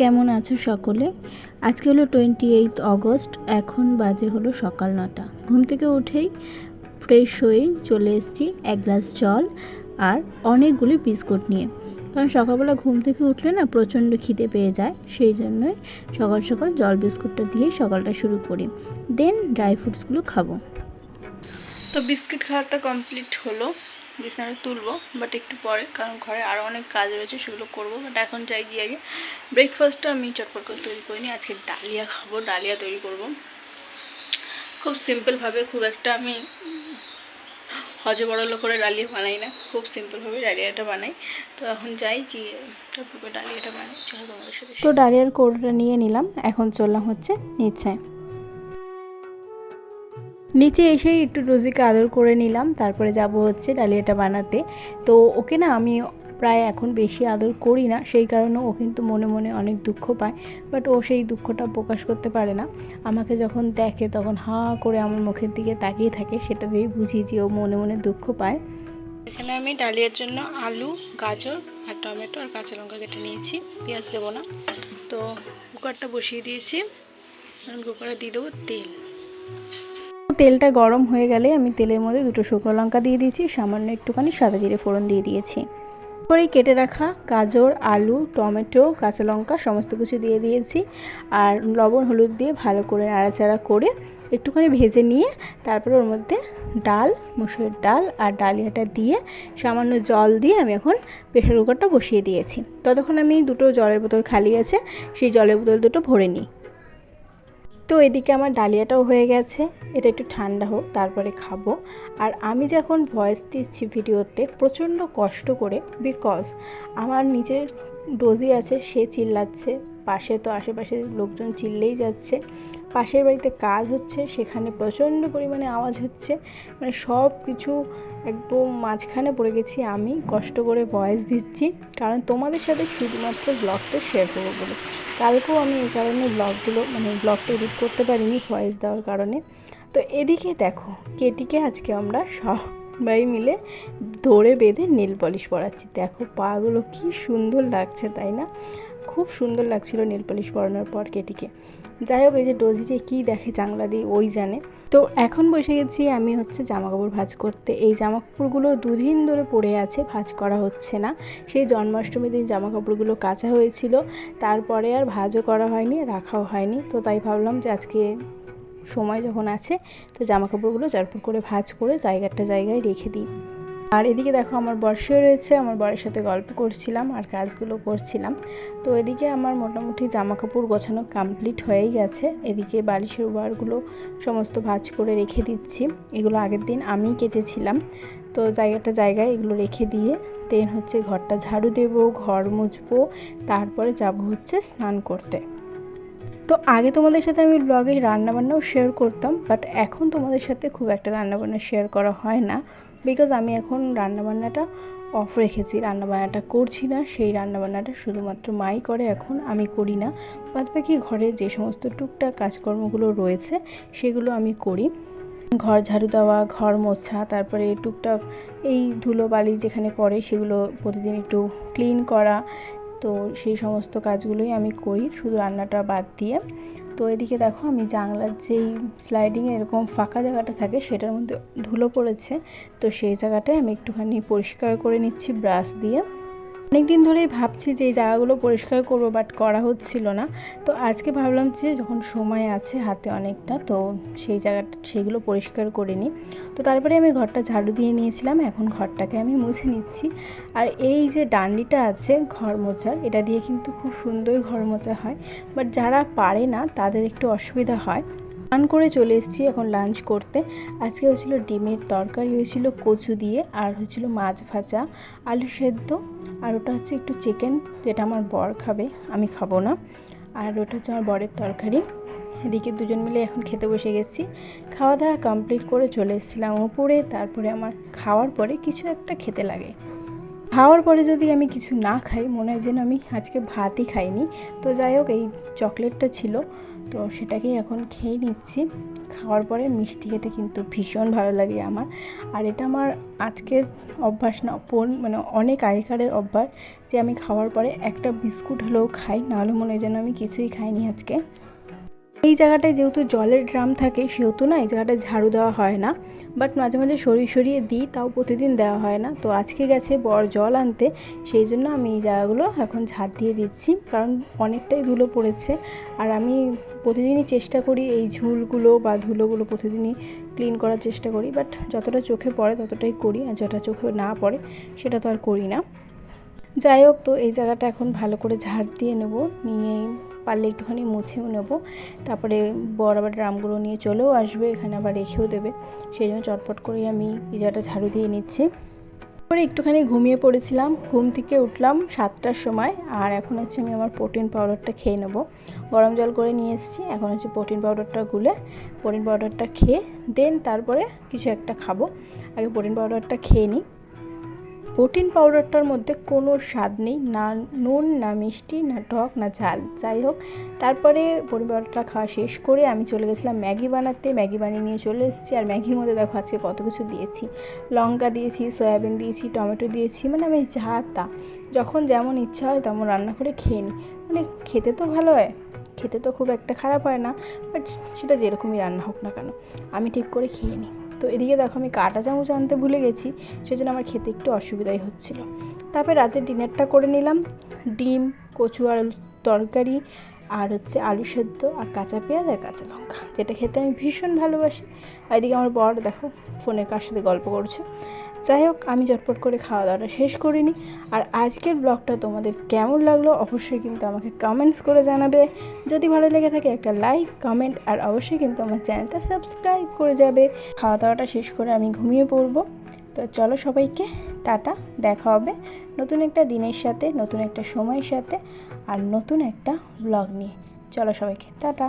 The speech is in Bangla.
কেমন আছো সকলে? আজকে হলো 28 অগস্ট। এখন বাজে হলো সকাল 9টা। ঘুম থেকে উঠেই ফ্রেশ হয়েই চলে এসেছি এক গ্লাস জল আর অনেকগুলি বিস্কুট নিয়ে। কারণ সকালবেলা ঘুম থেকে উঠলে না প্রচণ্ড খিদে পেয়ে যায়, সেই জন্যই সকাল সকাল জল বিস্কুটটা দিয়ে সকালটা শুরু করি, দেন ড্রাই ফ্রুটসগুলো খাবো। তো বিস্কিট খাওয়াটা কমপ্লিট হলো, বিছানা তুলবো বাট একটু পরে, কারণ ঘরে আরও অনেক কাজ রয়েছে, সেগুলো করবো। বাট এখন যাই গিয়ে আগে ব্রেকফাস্টটা আমি চটপট করে তৈরি করিনি। আজকে ডালিয়া খাবো, ডালিয়া তৈরি করব খুব সিম্পলভাবে। খুব একটা আমি হজবড়লো করে ডালিয়া বানাই না, খুব সিম্পলভাবে ডালিয়াটা বানাই। তো এখন যাই গিয়ে চটপট করে ডালিয়াটা বানাই, চলো তোমাদের সাথে। তো ডালিয়ার কৌটোটা নিয়ে নিলাম, এখন চললাম হচ্ছে নিচে এসেই একটু রোজিকে আদর করে নিলাম, তারপরে যাব হচ্ছে ডালিয়াটা বানাতে। তো ওকে না আমি প্রায় এখন বেশি আদর করি না, সেই কারণে ও কিন্তু মনে মনে অনেক দুঃখ পায়। বাট ও সেই দুঃখটা প্রকাশ করতে পারে না। আমাকে যখন দেখে তখন হাঁ করে আমার মুখের দিকে তাকিয়ে থাকে, সেটা দিয়েই বুঝি যে ও মনে মনে দুঃখ পায়। এখানে আমি ডালিয়ার জন্য আলু, গাজর আর টমেটো আর কাঁচা লঙ্কা কেটে নিয়েছি, পেঁয়াজ দেবো না। তো কুকারটা বসিয়ে দিয়েছি, কুকারে দিয়ে দেবো তেল। তেলটা গরম হয়ে গেলে আমি তেলের মধ্যে 2টো শুকনো লঙ্কা দিয়ে দিয়েছি, সামান্য একটুখানি সাদা জিরে ফোড়ন দিয়ে দিয়েছি। তারপরে কেটে রাখা গাজর, আলু, টমেটো, কাঁচা লঙ্কা সমস্ত কিছু দিয়ে দিয়েছি। আর লবণ হলুদ দিয়ে ভালো করে নাড়াচাড়া করে একটুখানি ভেজে নিয়ে তারপরে ওর মধ্যে ডাল, মুসুরের ডাল আর ডালিয়াটা দিয়ে সামান্য জল দিয়ে আমি এখন প্রেশার কুকারটা বসিয়ে দিয়েছি। ততক্ষণ আমি 2টো জলের বোতল খালি আছে, সেই জলের বোতল 2টো ভরে নিই। তো এদিকে আমার ডালিয়াটাও হয়ে গেছে, এটা একটু ঠান্ডা হোক তারপরে খাবো। আর আমি যখন ভয়েস দিচ্ছি ভিডিওতে প্রচণ্ড কষ্ট করে, বিকজ আমার নিজের ডোজি আছে, সে চিল্লাচ্ছে, পাশে তো আশেপাশে লোকজন চিল্লেই যাচ্ছে, পাশের বাড়িতে কাজ হচ্ছে, সেখানে প্রচণ্ড পরিমাণে আওয়াজ হচ্ছে, মানে সব কিছু একদম মাঝখানে পড়ে গেছি আমি কষ্ট করে ভয়েস দিচ্ছি, কারণ তোমাদের সাথে শুধুমাত্র ব্লগটা শেয়ার করবো বলে। কালকেও আমি এই কারণে ব্লগটা এডিট করতে পারিনি ভয়েস দেওয়ার কারণে। তো এদিকে দেখো কেটিকে আজকে আমরা সবাই মিলে ধরে বেঁধে নেল পলিশ পরাচ্ছি। দেখো পাগুলো কি সুন্দর লাগছে, তাই না? খুব সুন্দর লাগছিল নেল পলিশ পরানোর পর কেটিকে। যাই হোক, এই যে ডোজিতে কী দেখে জানলা দিয়ে ওই জানে। তো এখন বসে গেছি আমি হচ্ছে জামাকাপড় ভাঁজ করতে। এই জামাকাপড়গুলো 2 দিন ধরে পড়ে আছে, ভাঁজ করা হচ্ছে না। সেই জন্মাষ্টমীর দিন জামাকাপড়গুলো কাচা হয়েছিল, তারপরে আর ভাঁজও করা হয়নি, রাখাও হয়নি। তো তাই ভাবলাম যে আজকে সময় যখন আছে তো জামাকাপড়গুলো চটপট করে ভাঁজ করে জায়গায় রেখে দিই। আর এদিকে দেখো আমার বর্ষও রয়েছে, আমার বরের সাথে গল্প করছিলাম আর কাজগুলো করছিলাম। তো এদিকে আমার মোটামুটি জামা কাপড় গোছানো কমপ্লিট হয়েই গেছে। এদিকে বালিশের ওয়ারগুলো সমস্ত ভাঁজ করে রেখে দিচ্ছি, এগুলো আগের দিন আমিই কেটেছিলাম। তো জায়গায় এগুলো রেখে দিয়ে দেন হচ্ছে ঘরটা ঝাড়ু দেবো, ঘর মুছবো, তারপরে যাব হচ্ছে স্নান করতে। তো আগে তোমাদের সাথে আমি ব্লগে রান্নাবান্নাও শেয়ার করতাম, বাট এখন তোমাদের সাথে খুব একটা রান্নাবান্না শেয়ার করা হয় না, বিকজ আমি এখন রান্নাবান্নাটা অফ রেখেছি, রান্নাবান্নাটা করছি না। সেই রান্নাবান্নাটা শুধুমাত্র মাই করে, এখন আমি করি না। বাদবাকি ঘরে যে সমস্ত টুকটাক কাজকর্মগুলো রয়েছে সেগুলো আমি করি। ঘর ঝাড়ু দেওয়া, ঘর মোছা, তারপরে টুকটাক এই ধুলো বালি যেখানে পড়ে সেগুলো প্রতিদিন একটু ক্লিন করা। তো সেই সমস্ত কাজগুলোই আমি করি, শুধু রান্নাটা বাদ দিয়ে। তো এদিকে দেখো আমি জানলার যেই স্লাইডিংয়ে এরকম ফাঁকা জায়গাটা থাকে সেটার মধ্যে ধুলো পড়েছে, তো সেই জায়গাটায় আমি একটুখানি পরিষ্কার করে নিচ্ছি ব্রাশ দিয়ে। অনেক দিন ধরেই ভাবছি যে এই জায়গাগুলো পরিষ্কার করবো, বাট করা হচ্ছিল না। তো আজকে ভাবলাম যে যখন সময় আছে হাতে অনেকটা, তো সেইগুলো পরিষ্কার করে নিই। তো তারপরে আমি ঘরটা ঝাড়ু দিয়ে নিয়েছিলাম, এখন ঘরটাকে আমি মুছে নিচ্ছি। আর এই যে ডান্ডিটা আছে ঘর মোছার, এটা দিয়ে কিন্তু খুব সুন্দর ঘর মোছা হয়, বাট যারা পারে না তাদের একটু অসুবিধা হয়। স্নান করে চলে এসেছি এখন লাঞ্চ করতে। আজকে হয়েছিল ডিমের তরকারি, হয়েছিল কচু দিয়ে, আর হয়েছিল মাছ ভাজা, আলু সেদ্ধ, আর ওটা হচ্ছে একটু চিকেন, যেটা আমার বর খাবে, আমি খাবো না। আর ওটা হচ্ছে আমার বরের তরকারি। এদিকে দুজন মিলে এখন খেতে বসে গেছি। খাওয়া দাওয়া কমপ্লিট করে চলে এসেছিলাম উপরে। তারপরে আমার খাওয়ার পরে কিছু একটা খেতে লাগে, খাওয়ার পরে যদি আমি কিছু না খাই মনে হয় যেন আমি আজকে ভাতই খাইনি। তো যাই হোক, এই চকলেটটা ছিল, তো সেটাকেই এখন খেয়ে নিচ্ছি। খাওয়ার পরে মিষ্টি খেতে কিন্তু ভীষণ ভালো লাগে আমার। আর এটা আমার আজকের অভ্যাস না, মানে অনেক আগেকারের অভ্যাস যে আমি খাওয়ার পরে একটা বিস্কুট হলেও খাই, নাহলে মনে হয় যেন আমি কিছুই খাইনি আজকে। এই জায়গাটায় যেহেতু জলের ড্রাম থাকে সেহেতু না এই জায়গাটায় ঝাড়ু দেওয়া হয় না, বাট মাঝে মাঝে সরিয়ে দিই, তাও প্রতিদিন দেওয়া হয় না। তো আজকে গেছে বর জল আনতে, সেই জন্য আমি এই জায়গাগুলো এখন ঝাড় দিয়ে দিচ্ছি, কারণ অনেকটাই ধুলো পড়েছে। আর আমি প্রতিদিনই চেষ্টা করি এই ঝুলগুলো বা ধুলোগুলো প্রতিদিনই ক্লিন করার চেষ্টা করি, বাট যতটা চোখে পড়ে ততটাই করি, আর যেটা চোখে না পড়ে সেটা তো আর করি না। যাই হোক, তো এই জায়গাটা এখন ভালো করে ঝাড় দিয়ে নেব, নিয়ে পারলে একটুখানি মুছেও নেব। তারপরে বর আবার ড্রামগুলো নিয়ে চলেও আসবে, এখানে আবার রেখেও দেবে, সেই জন্য চটপট করে আমি এই জায়গাটা ঝাড়ু দিয়ে নিচ্ছি। তারপরে একটুখানি ঘুমিয়ে পড়েছিলাম, ঘুম থেকে উঠলাম 7টার সময়। আর এখন হচ্ছে আমি আমার প্রোটিন পাউডারটা খেয়ে নেব। গরম জল করে নিয়ে এসেছি, এখন হচ্ছে প্রোটিন পাউডারটা গুলে প্রোটিন পাউডারটা খেয়ে দেন তারপরে কিছু একটা খাবো। আগে প্রোটিন পাউডারটা খেয়ে নিই। প্রোটিন পাউডারটার মধ্যে কোনো স্বাদ নেই, না নুন, না মিষ্টি, না টক, না ঝাল। যাই হোক, তারপরে প্রোটিন পাউডারটা খাওয়া শেষ করে আমি চলে গেছিলাম ম্যাগি বানাতে। ম্যাগি বানিয়ে নিয়ে চলে এসেছি। আর ম্যাগির মধ্যে দেখো আজকে কত কিছু দিয়েছি, লঙ্কা দিয়েছি, সয়াবিন দিয়েছি, টমেটো দিয়েছি, মানে আমি যা তা যখন যেমন ইচ্ছা হয় তেমন রান্না করে খেয়ে নিই। মানে খেতে তো ভালো হয়, খেতে তো খুব একটা খারাপ হয় না, বাট সেটা যেরকমই রান্না হোক না কেন আমি ঠিক করে খেয়ে নিই। তো এদিকে দেখো আমি কাঁটা চামচ আনতে ভুলে গেছি, সেজন্য আমার খেতে একটু অসুবিধাই হচ্ছিল। তারপরে রাতে ডিনারটা করে নিলাম, ডিম, কচু আর তরকারি, আর হচ্ছে আলু সেদ্ধ, আর কাঁচা পেঁয়াজ আর কাঁচা লঙ্কা, যেটা খেতে আমি ভীষণ ভালোবাসি। আর এদিকে আমার বর দেখো ফোনে কার সাথে গল্প করছে। যাই হোক, আমি চটপট করে খাওয়া দাওয়াটা শেষ করে নিই। আর আজকের ব্লগটা তোমাদের কেমন লাগলো অবশ্যই কিন্তু আমাকে কমেন্টস করে জানাবে। যদি ভালো লেগে থাকে একটা লাইক, কমেন্ট, আর অবশ্যই কিন্তু আমার চ্যানেলটা সাবস্ক্রাইব করে যাবে। খাওয়া দাওয়াটা শেষ করে আমি ঘুমিয়ে পড়বো। তো চলো সবাইকে টাটা, দেখা হবে নতুন একটা দিনের সাথে, নতুন একটা সময়ের সাথে, আর নতুন একটা ব্লগ নিয়ে। চলো সবাইকে টাটা।